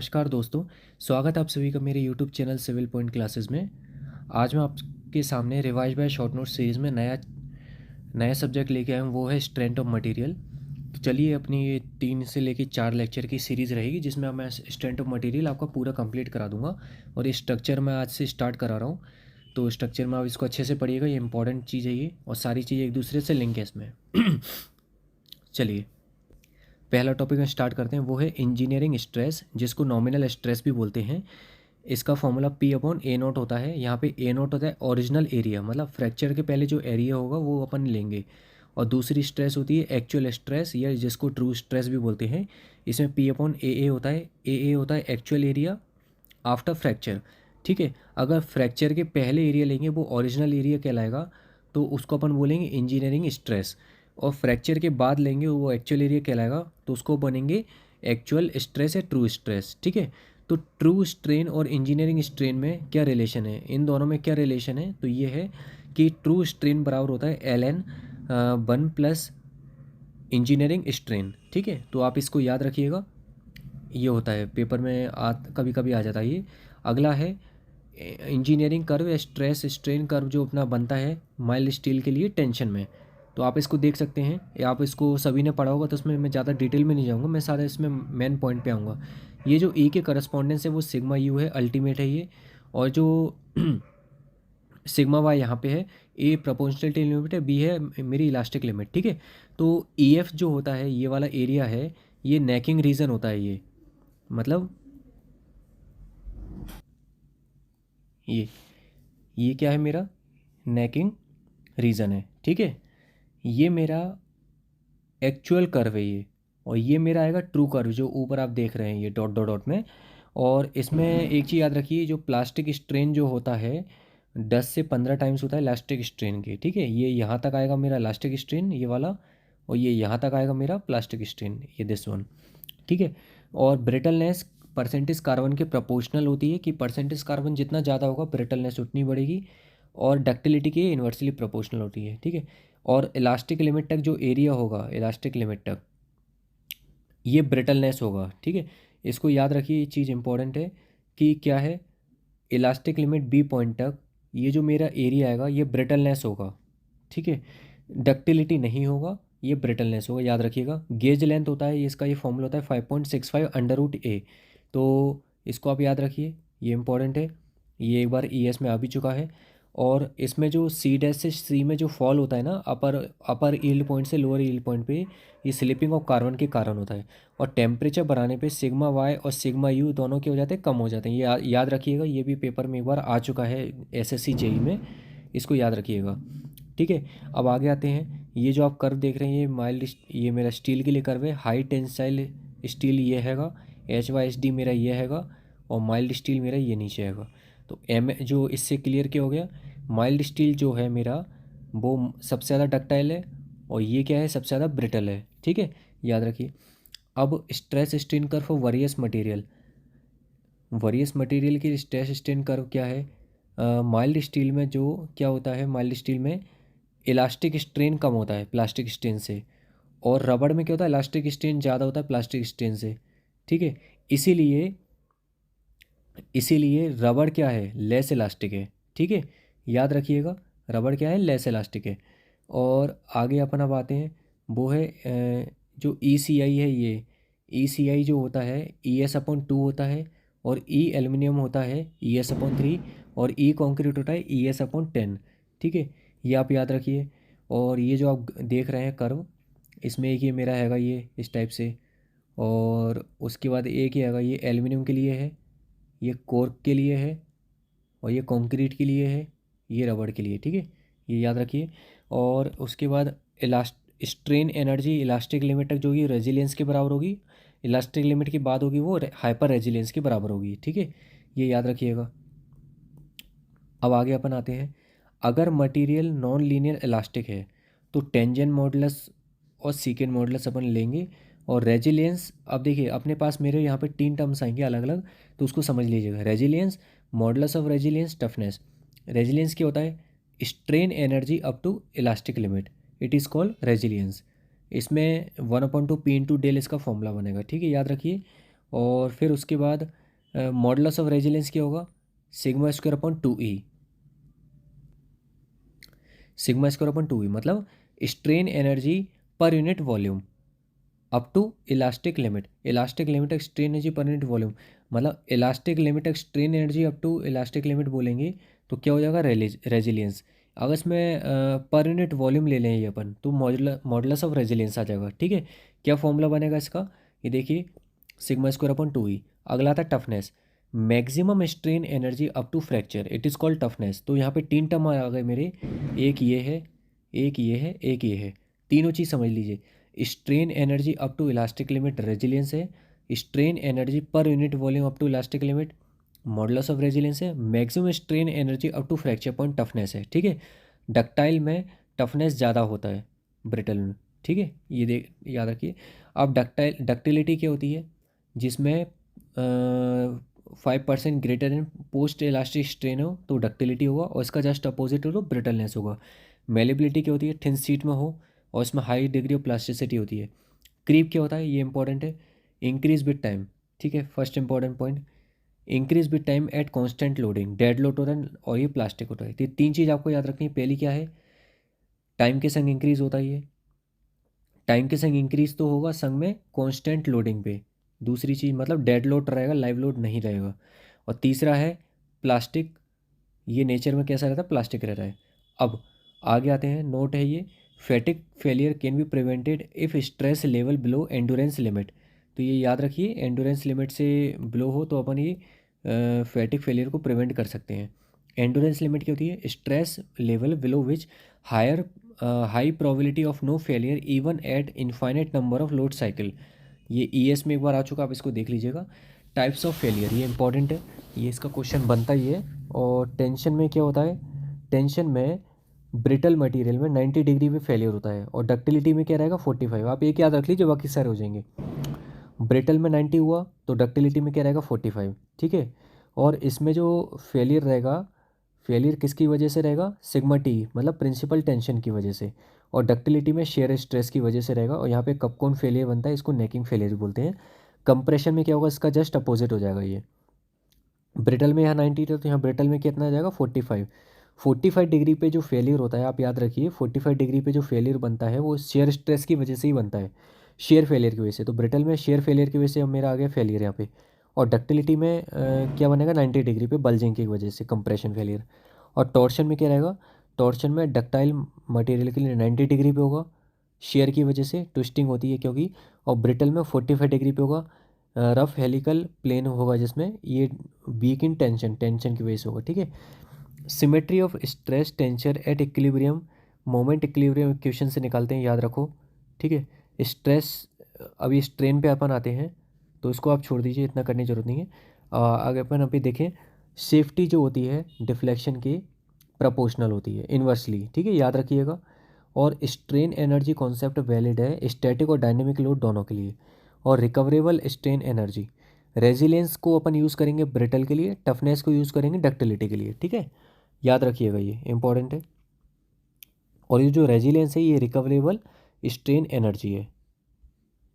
नमस्कार दोस्तों। स्वागत है आप सभी का मेरे YouTube channel Civil Point Classes में। आज मैं आपके सामने revise by short note series में नया नया सब्जेक्ट लेके आया हूँ, वो है स्ट्रेंथ ऑफ मटेरियल। तो चलिए, अपनी ये 3 से लेके 4 लेक्चर की सीरीज़ रहेगी जिसमें मैं स्ट्रेंथ ऑफ मटेरियल आपका पूरा कंप्लीट करा दूंगा। और ये स्ट्रक्चर मैं आज से स्टार्ट करा रहा हूँ, तो स्ट्रक्चर में आप इसको अच्छे से पढ़िएगा, ये इंपॉर्टेंट चीज़ है ये, और सारी चीज़ें एक दूसरे से लिंक है इसमें। चलिए, पहला टॉपिक हम स्टार्ट करते हैं, वो है इंजीनियरिंग स्ट्रेस, जिसको नॉमिनल स्ट्रेस भी बोलते हैं। इसका formula P upon A not होता है। यहाँ पे ए नॉट होता है ओरिजिनल एरिया, मतलब फ्रैक्चर के पहले जो एरिया होगा वो अपन लेंगे। और दूसरी स्ट्रेस होती है एक्चुअल स्ट्रेस, या जिसको ट्रू स्ट्रेस भी बोलते हैं। इसमें P अपॉन ए होता है। ए होता है एक्चुअल एरिया आफ्टर फ्रैक्चर। ठीक है, अगर फ्रैक्चर के पहले एरिया लेंगे वो ओरिजिनल एरिया कहलाएगा, तो उसको अपन बोलेंगे इंजीनियरिंग स्ट्रेस। और फ्रैक्चर के बाद लेंगे वो एक्चुअल एरिया कहलाएगा, तो उसको बनेंगे एक्चुअल स्ट्रेस या ट्रू स्ट्रेस। ठीक है, तो ट्रू स्ट्रेन और इंजीनियरिंग स्ट्रेन में क्या रिलेशन है, इन दोनों में क्या रिलेशन है, तो ये है कि ट्रू स्ट्रेन बराबर होता है ln 1 प्लस इंजीनियरिंग स्ट्रेन। ठीक है, तो आप इसको याद रखिएगा, ये होता है पेपर में कभी कभी आ जाता है ये। अगला है इंजीनियरिंग कर्व या स्ट्रेस स्ट्रेन कर्व जो अपना बनता है माइल्ड स्टील के लिए टेंशन में। तो आप इसको देख सकते हैं, या आप इसको सभी ने पढ़ा होगा, तो उसमें मैं ज़्यादा डिटेल में नहीं जाऊँगा, मैं सारा इसमें मेन पॉइंट पे आऊँगा। ये जो ई के करस्पॉन्डेंस है वो सिग्मा यू है, अल्टीमेट है ये। और जो सिग्मा वाई यहाँ पे है, ए प्रोपोर्शनलिटी लिमिट है, बी है मेरी इलास्टिक लिमिट। ठीक है, तो ई एफ जो होता है, ये वाला एरिया है, ये नेकिंग रीजन होता है। ये मतलब ये क्या है, मेरा नेकिंग रीजन है। ठीक है, ये मेरा एक्चुअल कर्व है ये, और ये मेरा आएगा ट्रू कर्व जो ऊपर आप देख रहे हैं ये डॉट डॉट डॉट में। और इसमें एक चीज़ याद रखिए, जो प्लास्टिक स्ट्रेन जो होता है 10 से 15 टाइम्स होता है इलास्टिक स्ट्रेन के। ठीक है, ये यहाँ तक आएगा मेरा इलास्टिक स्ट्रेन, ये वाला, और ये यहाँ तक आएगा मेरा प्लास्टिक स्ट्रेन, ये दिस वन। ठीक है, और ब्रिटलनेस परसेंटेज कार्बन के प्रोपोर्शनल होती है, कि परसेंटेज कार्बन जितना ज़्यादा होगा ब्रिटलनेस उतनी बढ़ेगी। और डक्टिलिटी के इन्वर्सली प्रोपोर्शनल होती है। ठीक है, और इलास्टिक लिमिट तक जो एरिया होगा, इलास्टिक लिमिट तक ये ब्रिटलनेस होगा। ठीक है, इसको याद रखिए, ये चीज़ इंपॉर्टेंट है कि क्या है, इलास्टिक लिमिट बी पॉइंट तक ये जो मेरा एरिया आएगा ये ब्रिटलनेस होगा। ठीक है, डक्टिलिटी नहीं होगा, ये ब्रिटलनेस होगा, याद रखिएगा। गेज लेंथ होता है, इसका ये फॉर्मूला होता है 5.65 अंडर रूट ए। तो इसको आप याद रखिए, ये इंपॉर्टेंट है, ये एक बार ई एस में आ भी चुका है। और इसमें जो सी डैश से सी में जो फॉल होता है ना, अपर अपर ईल्ड पॉइंट से लोअर ईल्ड पॉइंट पे, ये स्लिपिंग ऑफ कार्बन के कारण होता है। और टेम्परेचर बढ़ाने पे सिग्मा वाई और सिग्मा यू दोनों के हो जाते हैं, कम हो जाते हैं। ये याद रखिएगा, ये भी पेपर में एक बार आ चुका है एसएससी जेई में, इसको याद रखिएगा। ठीक है, अब आगे आते हैं, ये जो आप कर्व देख रहे हैं ये माइल्ड, ये मेरा स्टील के लिए कर्व है। हाई टेंसाइल स्टील ये हैगा, HYSD मेरा ये हैगा, और माइल्ड स्टील मेरा ये नीचे हैगा। तो एम जो इससे क्लियर क्या हो गया, माइल्ड स्टील जो है मेरा वो सबसे ज़्यादा डक्टाइल है, और ये क्या है, सबसे ज़्यादा ब्रिटल है। ठीक है, याद रखिए। अब stress strain curve for various material, various material की स्ट्रेस स्ट्रेन कर्व क्या है। माइल्ड स्टील में जो क्या होता है, माइल्ड स्टील में इलास्टिक स्ट्रेन कम होता है प्लास्टिक स्ट्रेन से, और रबड़ में क्या होता है, इलास्टिक स्ट्रेन ज़्यादा होता है प्लास्टिक स्ट्रेन से। ठीक है, इसीलिए इसीलिए रबड़ क्या है, लेस इलास्टिक है। ठीक है, याद रखिएगा, रबड़ क्या है, लेस इलास्टिक है। और आगे अपन अब आते हैं, वो है जो ECI है, ये ECI जो होता है ES/2 होता है, और E एल्युमिनियम होता है ES/3, और E कंक्रीट होता है ES/10। ठीक है, ये आप याद रखिए। और ये जो आप देख रहे हैं कर्व, इसमें एक ये मेरा हैगा ये इस टाइप से, और उसके बाद एक ही हैगा ये एल्युमिनियम के लिए है, ये कोर्क के लिए है, और ये कंक्रीट के लिए है, ये रबड़ के लिए। ठीक है, ये याद रखिए। और उसके बाद इलास्ट स्ट्रेन एनर्जी इलास्टिक लिमिट तक जो होगी रेजिलियंस के बराबर होगी, इलास्टिक लिमिट की बात होगी वो हाइपर रेजिलियंस के बराबर होगी। ठीक है, ये याद रखिएगा। अब आगे अपन आते हैं, अगर मटेरियल नॉन लीनियर इलास्टिक है तो टेंजेंट मॉडुलस और सीकेंट मॉडुलस अपन लेंगे। और रेजिलियंस, अब देखिए अपने पास मेरे यहाँ पे 3 टर्म्स आएंगे अलग अलग, तो उसको समझ लीजिएगा। Resilience, modulus of resilience, toughness. Resilience क्या होता है, strain energy up to elastic limit, it is called resilience. इसमें 1/2 P × डेल इसका फॉर्मूला बनेगा। ठीक है, याद रखिए। और फिर उसके बाद मॉडुलस ऑफ रेजिलियंस क्या होगा, sigma square upon 2E। Sigma square upon 2E मतलब strain energy per unit volume up to elastic limit. Elastic limit तक strain energy per unit volume, मतलब इलास्टिक लिमिट तक strain energy up to elastic limit बोलेंगे तो क्या हो जाएगा, resilience. अगर इसमें पर यूनिट वॉल्यूम ले लें ये अपन, तो मॉडुलस ऑफ रेजिलियंस आ जाएगा। ठीक है, क्या फॉर्मूला बनेगा इसका, ये देखिए, सिग्मा स्क्वायर अपॉन 2E। अगला था toughness, maximum strain energy up to fracture, it is called toughness. तो यहाँ पे 3 टर्म आ गए मेरे, एक ये है, एक ये है, एक ये है। तीनों चीज़ समझ लीजिए। Strain energy up to elastic limit resilience है, strain energy per unit volume up to elastic limit modulus of resilience है, maximum strain energy up to fracture point toughness है। ठीक है, डक्टाइल में टफनेस ज़्यादा होता है ब्रिटल में। ठीक है, ये देख याद रखिए। अब डक्टिलिटी क्या होती है, जिसमें 5% greater than post elastic strain हो तो डक्टिलिटी होगा, और इसका जस्ट अपोजिट हो तो ब्रिटलनेस होगा। मेलेबिलिटी क्या होती है, थिन सीट में हो और इसमें हाई डिग्री ऑफ प्लास्टिसिटी होती है। क्रीप क्या होता है, ये इंपॉर्टेंट है, इंक्रीज विद टाइम। ठीक है, first important point, increase with time at constant loading, dead load होता है और ये प्लास्टिक होता है। तो ये 3 चीज़ आपको याद रखनी है। पहली क्या है, टाइम के संग इंक्रीज होता है ये, टाइम के संग इंक्रीज तो होगा संग में कांस्टेंट लोडिंग पे। दूसरी चीज़ मतलब डेड लोड रहेगा, लाइव लोड नहीं रहेगा। और तीसरा है प्लास्टिक, ये नेचर में कैसा रहता है, प्लास्टिक रहता है। अब आगे आते हैं, नोट है ये, फैटिक failure can be prevented if stress level below endurance limit. तो ये याद रखिए, एंडोरेंस लिमिट से बिलो हो तो अपन ये फैटिक फेलियर को प्रिवेंट कर सकते हैं। एंडोरेंस लिमिट क्या होती है, stress level below which higher high probability of no failure even at infinite number of load cycle. ये ES में एक बार आ चुका, आप इसको देख लीजिएगा। टाइप्स ऑफ फेलियर, ये इंपॉर्टेंट है, ये इसका क्वेश्चन बनता ही है। और टेंशन में क्या होता है, टेंशन में ब्रिटल मटेरियल में 90 डिग्री पे फेलियर होता है, और डक्टिलिटी में क्या रहेगा 45। आप एक याद रख लीजिए, बाकी सारे हो जाएंगे। ब्रिटल में 90 हुआ तो डक्टिलिटी में क्या रहेगा 45। ठीक है, और इसमें जो फेलियर रहेगा, फेलियर किसकी वजह से रहेगा, सिग्मा टी मतलब प्रिंसिपल टेंशन की वजह से, और डक्टिलिटी में शेयर स्ट्रेस की वजह से रहेगा। और यहाँ पे कब कौन फेलियर बनता है, इसको नेकिंग फेलियर बोलते हैं। कंप्रेशन में क्या होगा, इसका जस्ट अपोजिट हो जाएगा। ये ब्रिटल में यहाँ 90 था तो यहाँ ब्रिटल में कितना आ जाएगा 45। 45 डिग्री पे जो फेलियर होता है, आप याद रखिए, 45 डिग्री पे जो फेलियर बनता है वो शेयर स्ट्रेस की वजह से ही बनता है, शेयर फेलियर की वजह से। तो ब्रिटल में शेयर फेलियर की वजह से अब मेरा आ गया फेलियर यहाँ पे। और डक्टिलिटी में क्या बनेगा 90 डिग्री पे बल्जिंग की वजह से कंप्रेशन फेलियर। और टॉर्शन में क्या रहेगा, टॉर्शन में डक्टाइल मटेरियल के लिए 90 डिग्री पे होगा, शेयर की वजह से ट्विस्टिंग होती है क्योंकि। और ब्रिटल में 45 डिग्री पे होगा, रफ हेलिकल प्लेन होगा जिसमें ये वीक इन टेंशन, टेंशन की वजह से होगा। ठीक है, symmetry of stress tension at equilibrium, moment equilibrium equation से निकालते हैं, याद रखो। ठीक है, स्ट्रेस, अभी स्ट्रेन पे अपन आते हैं तो इसको आप छोड़ दीजिए, इतना करने की जरूरत नहीं है। आगे अपन अभी देखें, सेफ्टी जो होती है डिफ्लेक्शन की प्रोपोर्शनल होती है इन्वर्सली। ठीक है, याद रखिएगा। और स्ट्रेन एनर्जी कॉन्सेप्ट वैलिड है स्टैटिक और डायनेमिक लोड दोनों के लिए। और रिकवरेबल स्ट्रेन एनर्जी, रेजिलियंस को अपन यूज़ करेंगे ब्रिटल के लिए, टफनेस को यूज़ करेंगे डक्टिलिटी के लिए। ठीक है, याद रखिएगा, ये इंपॉर्टेंट है। और ये जो रेजिलियंस है ये रिकवरेबल स्ट्रेन एनर्जी है।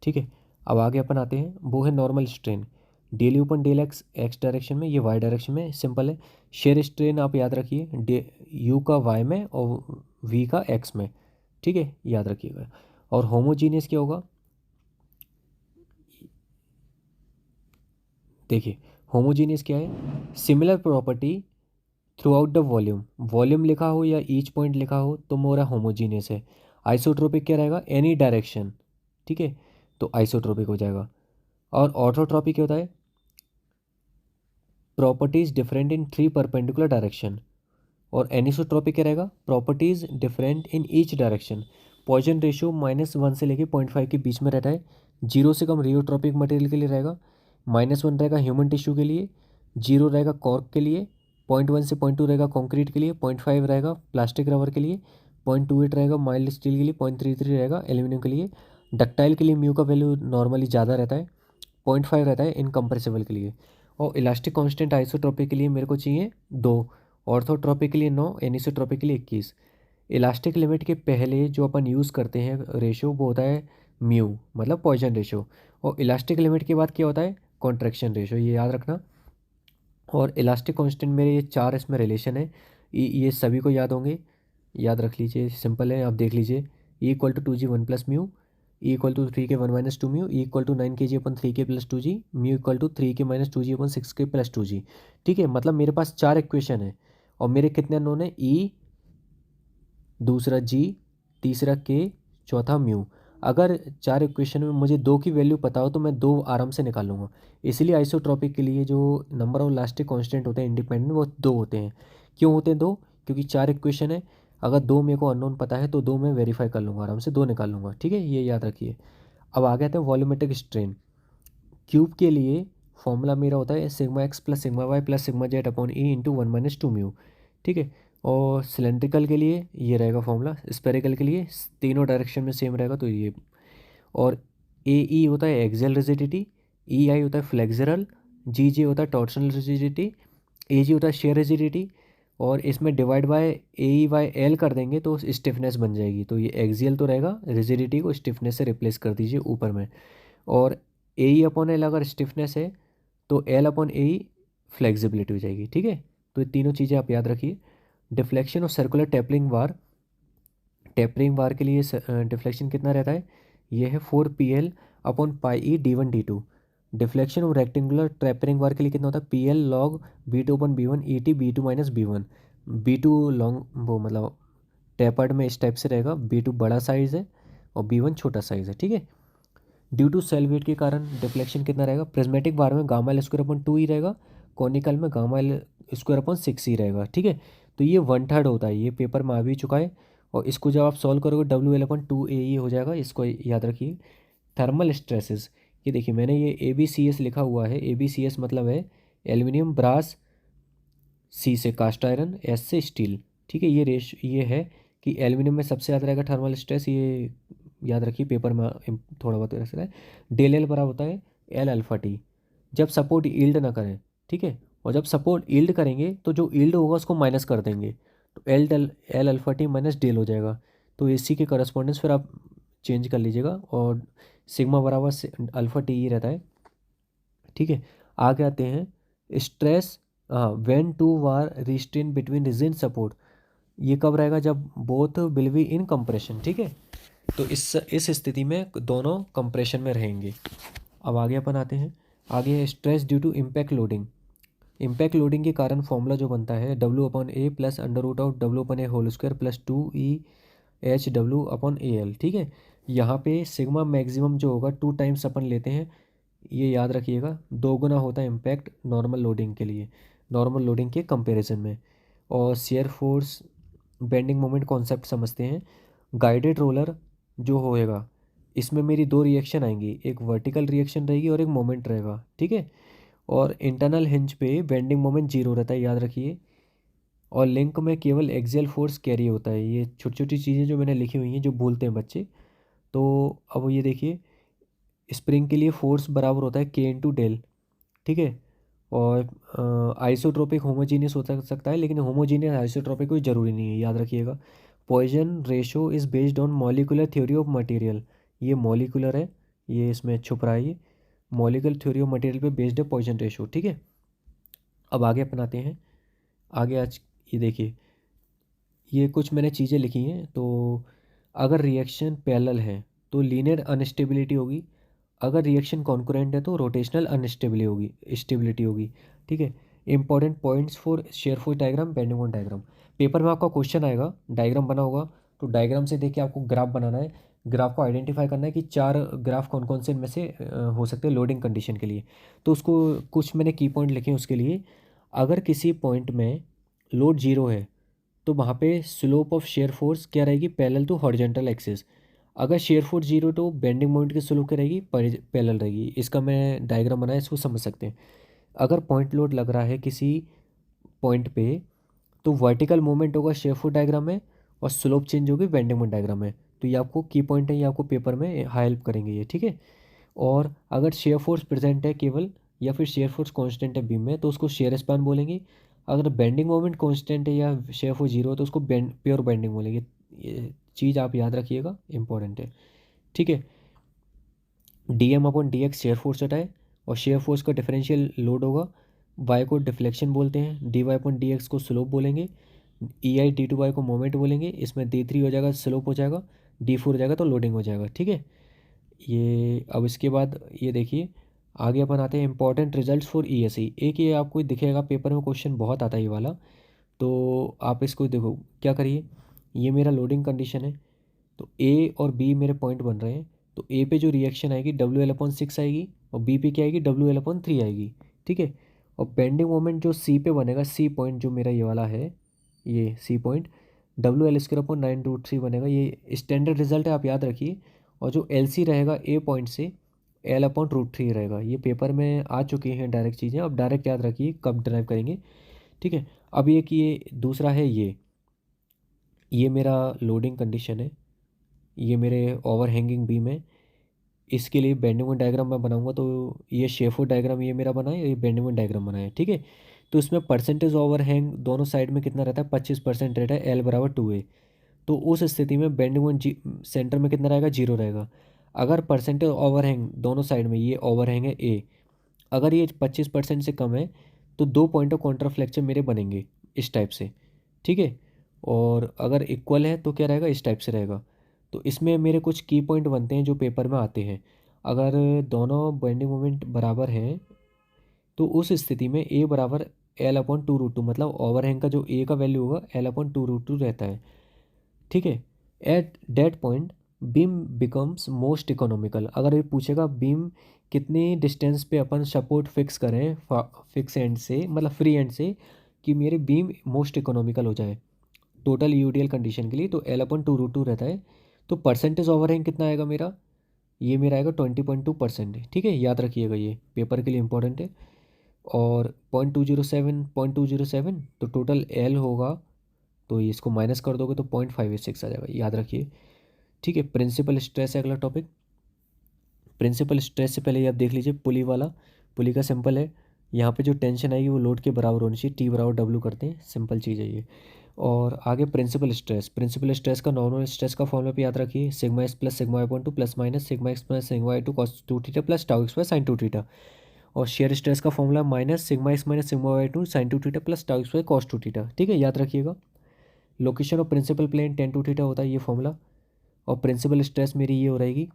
ठीक है, अब आगे अपन आते हैं, वो है normal strain, del u upon del x, x direction में, ये वाई डायरेक्शन में, सिंपल है। शेयर स्ट्रेन आप याद रखिए, डे यू का वाई में और वी का एक्स में। ठीक है, याद रखिएगा। और होमोजीनियस क्या होगा, देखिए होमोजीनियस क्या है, similar property through out the volume, volume लिखा हो या ईच पॉइंट लिखा हो तो मोरा होमोजीनियस है। आइसोट्रोपिक क्या रहेगा, एनी डायरेक्शन। ठीक है, तो आइसोट्रोपिक हो जाएगा। और ऑर्थोट्रोपिक क्या होता है, properties different in 3 perpendicular direction. और एनिसोट्रोपिक क्या रहेगा, properties different in each direction. Poisson ratio -1 से लेके 0.5 के बीच में रहता है। 0 से कम रियोट्रोपिक मटेरियल के लिए रहेगा, -1 रहेगा ह्यूमन टिश्यू के लिए, 0 रहेगा कॉर्क के लिए, 0.1 से 0.2 रहेगा कंक्रीट के लिए, 0.5 रहेगा प्लास्टिक रबर के लिए, 0.28 रहेगा माइल्ड स्टील के लिए, 0.33 रहेगा एल्यूमिनियम के लिए। डक्टाइल के लिए म्यू का वैल्यू नॉर्मली ज़्यादा रहता है, 0.5 रहता है इनकम्प्रेसिबल के लिए। और इलास्टिक कांस्टेंट आइसोट्रोपिक के लिए मेरे को चाहिए 2, ऑर्थोट्रोपिक के लिए 9, एनिसोट्रोपिक के लिए 21। इलास्टिक लिमिट के पहले जो अपन यूज़ करते हैं रेशो वो होता है म्यू, मतलब पॉइजन रेशो। और इलास्टिक लिमिट के बाद क्या होता है, कॉन्ट्रैक्शन रेशो, ये याद रखना। और इलास्टिक कांस्टेंट मेरे ये 4 इसमें रिलेशन है, ये सभी को याद होंगे, याद रख लीजिए, सिंपल है। आप देख लीजिए, E equal to 2g 1 plus mu, E equal to 3k 1 minus 2 mu, E equal to 9kg upon 3k plus 2g, mu equal to 3k minus 2g upon 6k plus 2g। ठीक है, मतलब मेरे पास 4 equation है और मेरे कितने unknown है, ई, दूसरा जी, तीसरा के, चौथा म्यू। अगर 4 इक्वेशन में मुझे 2 की वैल्यू पता हो तो मैं 2 आराम से निकाल लूँगा। इसीलिए आइसोट्रॉपिक के लिए जो नंबर ऑफ इलास्टिक कांस्टेंट होते हैं इंडिपेंडेंट, वो 2 होते हैं। क्यों होते हैं 2? क्योंकि 4 इक्वेशन है, अगर 2 मेरे को अननोन पता है तो 2 मैं वेरीफाई कर लूँगा, आराम से 2 निकाल लूँगा। ठीक है, ये याद रखिए। अब आ गए थे वॉल्यूमेट्रिक स्ट्रेन। क्यूब के लिए फॉर्मूला मेरा होता है sigma x plus sigma y plus sigma z upon E into 1 minus 2 mu. ठीक है, और सिलेंड्रिकल के लिए ये रहेगा फॉर्मूला, स्पेरिकल के लिए तीनों डायरेक्शन में सेम रहेगा तो ये। और ए ई होता है एक्सियल रिजिडिटी, ई आई होता है फ्लेक्सरल, जी जे होता है टॉर्शनल रिजिडिटी, ए जी होता है शेयर रिजिडिटी। और इसमें divide by A E by L कर देंगे तो स्टिफनेस बन जाएगी। तो ये एक्सियल तो रहेगा, रिजिडिटी को स्टिफनेस से रिप्लेस कर दीजिए ऊपर में। और ए ई अपॉन एल अगर स्टिफनेस है तो एल अपॉन ए ई फ्लेक्सिबिलिटी हो जाएगी। ठीक है, तो ये तीनों चीज़ें आप याद रखिए। डिफ्लेक्शन और सर्कुलर टेपरिंग बार, टेपरिंग बार के लिए डिफ्लेक्शन कितना रहता है, ये है 4 PL अपॉन पाई ई D1 D2। डिफ्लेक्शन और रेक्टेंगुलर टेपरिंग बार के लिए कितना होता है, PL log B2 upon B1 ET B2 minus B1। B2 long वो मतलब टेपर्ड में इस टाइप से रहेगा, B2 बड़ा साइज़ है और B1 छोटा साइज़ है। ठीक है, ड्यू टू सेल वेट के कारण डिफ्लेक्शन कितना रहेगा, प्रिज्मेटिक बार में गामा एल स्क्वायर अपॉन 2 ही रहेगा, कॉनिकल में गामा एल स्क्वायर अपॉन 6 ही रहेगा। ठीक है, तो ये 1/3 होता है, ये पेपर में आ भी चुका है। और इसको जब आप सॉल्व करोगे WL/2 AE हो जाएगा, इसको याद रखिए। थर्मल स्ट्रेसेस, ये देखिए मैंने ये ABCS लिखा हुआ है, ABCS मतलब है एल्यूमिनियम ब्रास, सी से कास्ट आयरन, एस से स्टील। ठीक है, ये है कि एल्यूमिनियम में सबसे ज़्यादा रहेगा थर्मल स्ट्रेस, ये याद रखिए, पेपर में थोड़ा बहुत ऐसा है। डेल एल बराबर होता है एल अल्फा टी, जब सपोर्ट यील्ड ना करें। ठीक है, और जब सपोर्ट यील्ड करेंगे तो जो यील्ड होगा उसको माइनस कर देंगे, तो L alpha T minus del हो जाएगा। तो इसी के करस्पॉन्डेंस फिर आप चेंज कर लीजिएगा, और सिग्मा बराबर से अल्फा टी ही रहता है। ठीक है, आगे आते हैं स्ट्रेस, हाँ, when two bar restrain between rigid support, ये कब रहेगा, जब both will be in compression. ठीक है, तो इस स्थिति में दोनों कंप्रेशन में रहेंगे। अब आगे अपन आते हैं, आगे stress due to impact loading. Impact loading के कारण फॉर्मूला जो बनता है W/A plus under root of W/A whole square plus 2EHW/AL। ठीक है, यहाँ पे सिग्मा मैक्सिमम जो होगा 2 टाइम्स अपन लेते हैं, ये याद रखिएगा, 2 गुना होता है इम्पैक्ट नॉर्मल लोडिंग के लिए, नॉर्मल लोडिंग के कंपैरिजन में। और shear force bending moment concept समझते हैं। गाइडेड रोलर जो होएगा, इसमें मेरी 2 रिएक्शन आएंगी, एक वर्टिकल रिएक्शन रहेगी और एक मोमेंट रहेगा। ठीक है, और इंटरनल हिंज पे बेंडिंग मोमेंट 0 रहता है, याद रखिए। और लिंक में केवल एक्सियल फोर्स कैरी होता है। ये छोटी छोटी चीज़ें जो मैंने लिखी हुई हैं जो भूलते हैं बच्चे। तो अब ये देखिए, स्प्रिंग के लिए फोर्स बराबर होता है K/डेल। ठीक है, और आइसोट्रोपिक होमोजीनियस हो सकता है, लेकिन होमोजीनियस आइसोट्रोपिक कोई ज़रूरी नहीं है, याद रखिएगा। Poisson ratio is based on molecular theory of material, ये मॉलिकुलर है, ये इसमें छुप रहा है, ये मॉलिकुलर थ्योरी ऑफ मटेरियल पे बेस्ड है पॉइजन रेशो। ठीक है, अब आगे अपनाते हैं। आगे आज ये देखिए, ये कुछ मैंने चीज़ें लिखी हैं। तो अगर रिएक्शन पैरेलल है तो लीनियर अनस्टेबिलिटी होगी, अगर रिएक्शन कॉन्करेंट है तो रोटेशनल अनस्टेबिलिटी होगी, स्टेबिलिटी होगी। ठीक है, important points for shear force diagram, bending moment diagram. Paper में आपका क्वेश्चन आएगा, डायग्राम बना होगा, तो डायग्राम से देखिए आपको ग्राफ बनाना है, ग्राफ को आइडेंटिफाई करना है कि 4 ग्राफ कौन कौन से इनमें से हो सकते हैं लोडिंग कंडीशन के लिए। तो उसको कुछ मैंने की पॉइंट लिखे हैं उसके लिए। अगर किसी पॉइंट में लोड 0 है तो वहाँ पे स्लोप ऑफ शेयर फोर्स क्या रहेगी, पैरेलल टू हॉरिजॉन्टल एक्सिस। अगर शेयर फोर्स 0 तो बेंडिंग मोमेंट की स्लोप क्या रहेगी, पैरेलल रहेगी। इसका मैं डायग्राम बनाया, इसको समझ सकते हैं। अगर पॉइंट लोड लग रहा है किसी पॉइंट पे तो वर्टिकल मूवमेंट होगा शेयर फोर्स डायग्राम में, और स्लोप चेंज होगी बेंडिंग मोमेंट डायग्राम में। तो ये आपको की पॉइंट है, ये आपको पेपर में हेल्प करेंगे ये। ठीक है, और अगर शेयर फोर्स प्रेजेंट है केवल, या फिर शेयर फोर्स कांस्टेंट है बीम में, तो उसको शेयर स्पैन बोलेंगे। अगर बेंडिंग मोमेंट कांस्टेंट है या शेयर फोर्स 0 है तो उसको प्योर बेंडिंग बोलेंगे। ये चीज़ आप याद रखिएगा, इंपॉर्टेंट है। ठीक है, DM/DX शेयर फोर्स होता है, और शेयर फोर्स का डिफरेंशियल लोड होगा, वाई को डिफ्लेक्शन बोलते हैं, D Y upon D X को स्लोप बोलेंगे, E I D two Y को मोमेंट बोलेंगे, इसमें डी थ्री हो जाएगा स्लोप हो जाएगा, डी फोर हो जाएगा तो लोडिंग हो जाएगा। ठीक है, ये अब इसके बाद ये देखिए आगे अपन आते हैं important results for E S E. एक ये आपको दिखेगा पेपर में, क्वेश्चन बहुत आता है ये वाला, तो आप इसको देखो क्या करिए। ये मेरा लोडिंग कंडीशन है, तो ए और बी मेरे पॉइंट बन रहे हैं, तो ए पे जो रिएक्शन आएगी डब्ल्यू एल अपॉन सिक्स आएगी और बी पे क्या आएगी डब्ल्यू एल अपॉन थ्री आएगी। ठीक है, और बेंडिंग मोमेंट जो सी पे बनेगा, सी पॉइंट जो मेरा ये वाला है, ये C point W L square upon 9√3 बनेगा। ये स्टैंडर्ड रिजल्ट है, आप याद रखिए। और जो एल सी रहेगा ए पॉइंट से एल अपॉन रूट थ्री रहेगा। ये पेपर में आ चुकी हैं डायरेक्ट चीज़ें, अब डायरेक्ट याद रखिए कब ड्राइव करेंगे। ठीक है, अब ये कि ये दूसरा है, ये मेरा लोडिंग कंडीशन है, ये मेरे ओवर हैंगिंग बीम है। इसके लिए बेंडिंग डायग्राम मैं बनाऊंगा, तो ये शेफो डायग्राम ये मेरा बना है, ये बेंडिंग डायग्राम बना है। ठीक है, तो इसमें परसेंटेज ओवर हैंग दोनों साइड में कितना रहता है, 25% रहता है, एल बराबर 2a। तो उस स्थिति में बेंडिंग सेंटर में कितना रहेगा, 0 रहेगा। अगर परसेंटेज ओवर हैंग दोनों साइड में, ये ओवर हैंग है ए, अगर ये 25% से कम है तो 2 पॉइंट ऑफ कॉन्ट्राफ्लेक्शन मेरे बनेंगे इस टाइप से। ठीक है, और अगर इक्वल है तो क्या रहेगा, इस टाइप से रहेगा। तो इसमें मेरे कुछ की पॉइंट बनते हैं जो पेपर में आते हैं। अगर दोनों बेंडिंग मोमेंट बराबर हैं तो उस स्थिति में ए बराबर एल अपॉन 2√2, मतलब ओवरहैंग का जो ए का वैल्यू होगा एल अपॉन 2√2 रहता है। ठीक है, at that point beam becomes most economical. अगर ये पूछेगा बीम कितनी डिस्टेंस पे अपन सपोर्ट फिक्स करें फिक्स एंड से, मतलब फ्री एंड से, कि मेरी बीम मोस्ट इकोनॉमिकल हो जाए टोटल यूडीएल कंडीशन के लिए, तो एल अपॉन 2√2 रहता है। तो परसेंटेज ओवरहैंग कितना आएगा मेरा, ये मेरा आएगा 20.2% है। ठीक है, याद रखिएगा, ये पेपर के लिए इंपॉर्टेंट है। और 0.207 तो टोटल एल होगा, तो ये इसको माइनस कर दोगे तो 0.586 आ जाएगा, याद रखिए। ठीक है, प्रिंसिपल स्ट्रेस है अगला टॉपिक। प्रिंसिपल स्ट्रेस से पहले ये आप देख लीजिए पुली वाला, पुली का सिंपल है। यहाँ पे जो टेंशन आएगी वो लोड के बराबर होनी चाहिए, टी बराबर डब्ल्यू करते हैं, सिंपल चीज़ है ये। और आगे प्रिंसिपल स्ट्रेस, प्रिंसिपल स्ट्रेस का नॉर्मल स्ट्रेस का फॉर्मूला पे याद रखिए, sigma S plus sigma Y upon two plus minus sigma x plus sigma Y two cos 2 theta plus tau X Y sine 2 theta. और शेयर स्ट्रेस का formula minus sigma X minus sigma Y two sine 2 theta plus tau X Y cos 2 theta. ठीक है, याद रखिएगा। Location of principal plane 10 2 theta होता है ये formula. और प्रिंसिपल स्ट्रेस मेरी ये हो रहेगी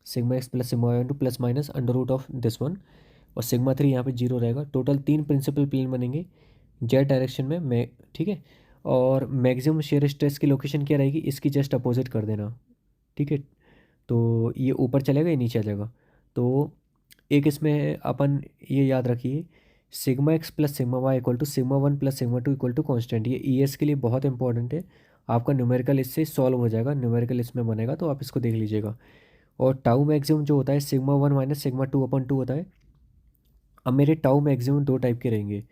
sigma x plus sigma Y two plus minus under root of this one, और सिग्मा थ्री यहाँ पे 0 रहेगा। टोटल 3 प्रिंसिपल प्लेन बनेंगे जेड डायरेक्शन में मैं। ठीक है, और मैक्सिमम शेयर स्ट्रेस की लोकेशन क्या रहेगी, इसकी जस्ट अपोजिट कर देना। ठीक है, तो ये ऊपर चलेगा, ये नीचे आ जाएगा। तो एक इसमें अपन ये याद रखिए, sigma x plus sigma Y equal to sigma one plus sigma two equal to constant. ये ई एस के लिए बहुत इंपॉर्टेंट है, आपका न्यूमेरिकल इससे सॉल्व हो जाएगा, न्यूमेरिकल इसमें बनेगा, तो आप इसको देख लीजिएगा। और टाउ मैक्सिमम जो होता है sigma one minus sigma two upon to होता है। अब मेरे टाउ मैक्सिमम दो टाइप के रहेंगे,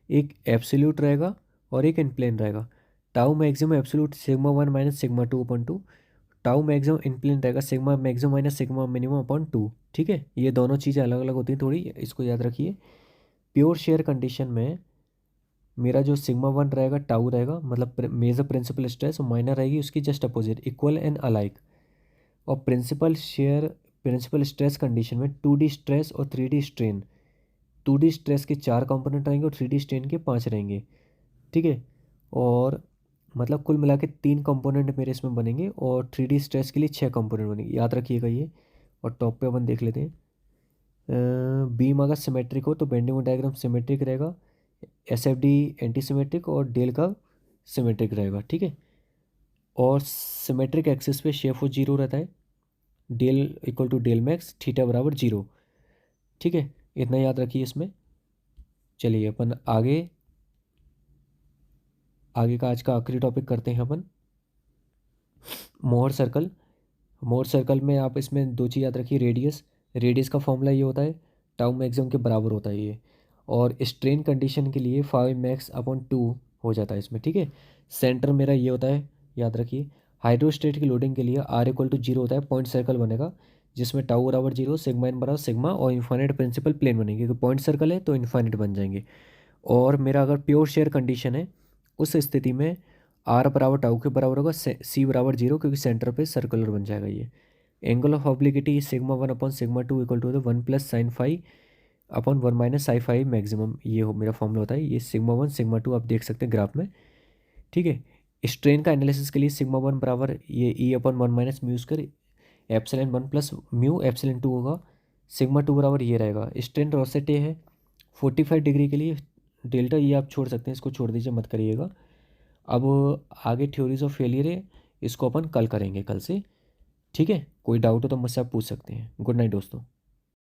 एक एब्सोल्यूट रहेगा और एक इनप्लेन रहेगा। Tau maximum absolute sigma one minus sigma two upon two, tau maximum in plane रहेगा sigma maximum minus sigma minimum upon two. ठीक है, ये दोनों चीज़ें अलग अलग होती हैं थोड़ी, इसको याद रखिए। प्योर शेयर कंडीशन में मेरा जो सिग्मा वन रहेगा टाउ रहेगा, मतलब मेजर प्रिंसिपल स्ट्रेस, और माइनर रहेगी उसकी just opposite equal and alike. और प्रिंसिपल स्ट्रेस कंडीशन में 2D स्ट्रेस और 3D स्ट्रेन, 2D स्ट्रेस के 4 कंपोनेंट रहेंगे और 3D स्ट्रेन के 5 रहेंगे। ठीक है, और मतलब कुल मिला के 3 कंपोनेंट मेरे इसमें बनेंगे, और 3D स्ट्रेस के लिए 6 कंपोनेंट बनेंगे, याद रखिएगा ये। और टॉप पे अपन देख लेते हैं, बीम अगर सिमेट्रिक हो तो बेंडिंग डायग्राम सिमेट्रिक रहेगा, S F D anti symmetric और डेल का सिमेट्रिक रहेगा। ठीक है, और सिमेट्रिक एक्सिस पे शेप ऑफ 0 रहता है, del equal to del max theta बराबर 0। ठीक है, इतना याद रखिए इसमें। चलिए अपन आगे का आज का आखिरी टॉपिक करते हैं अपन, मोहर सर्कल। मोहर सर्कल में आप इसमें दो चीज़ याद रखिए, रेडियस का फॉर्मूला ये होता है टाउ मैक्सिमम के बराबर होता है ये, और स्ट्रेन कंडीशन के लिए 5 मैक्स अपॉन 2 हो जाता है इसमें। ठीक है, सेंटर मेरा ये होता है, याद रखिए। हाइड्रोस्टेट की लोडिंग के लिए आर इक्वल टू 0 होता है, पॉइंट सर्कल बनेगा जिसमें टाउ बराबर 0 सिग्मा इन बराबर सिग्मा और इन्फाइनाइट प्रिंसिपल प्लेन बनेंगे, क्योंकि पॉइंट सर्कल है तो इन्फाइनाइट बन जाएंगे। और मेरा अगर प्योर शेयर कंडीशन है उस स्थिति में आर बराबर टाउ के बराबर होगा, सी बराबर 0, क्योंकि सेंटर पे सर्कुलर बन जाएगा ये। Angle of obliquity sigma one upon sigma two equal to 1 plus sine phi upon 1 - साई मैक्सिमम, ये हो मेरा फॉर्मूला होता है। ये सिग्मा 1 सिग्मा 2 आप देख सकते हैं ग्राफ में, ठीक है। स्ट्रेन का एनालिसिस के लिए सिग्मा 1 बराबर ये E/1 - म्यू² ε1 प्लस म्यू ε2 होगा। सिग्मा 2 बराबर ये रहेगा। स्ट्रेन रोसेटे है 45 डिग्री के लिए। डेल्टा ये आप छोड़ सकते हैं, इसको छोड़ दीजिए, मत करिएगा। अब आगे थ्योरीज ऑफ फेलियर है, इसको अपन कल करेंगे, कल से, ठीक है। कोई डाउट हो तो मुझसे आप पूछ सकते हैं। गुड नाइट दोस्तों।